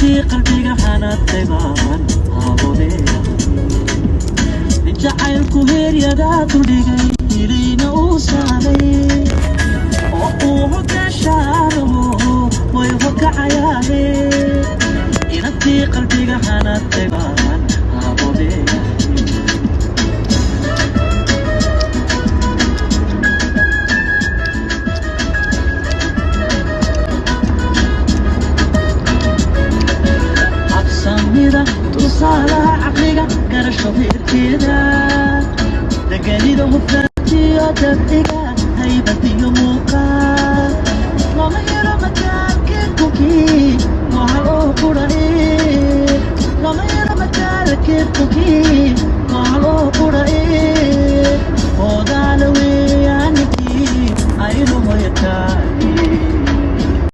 inantii qalbiga xanaatay baan aabodeeya jacaylku heeryadaa duldhigay iliina uu saaday oo uu hogaashaarabo way hogacayaane inantii qalbiga xanaatay baan aabodeeya tusaalaha caqliga garasho heerkeeda deganida hufnaantiyo dabciga haybadiyo muuqaal lama helo mataalkeedkukii waa hal oo qurae lama helo mataalkeedkukii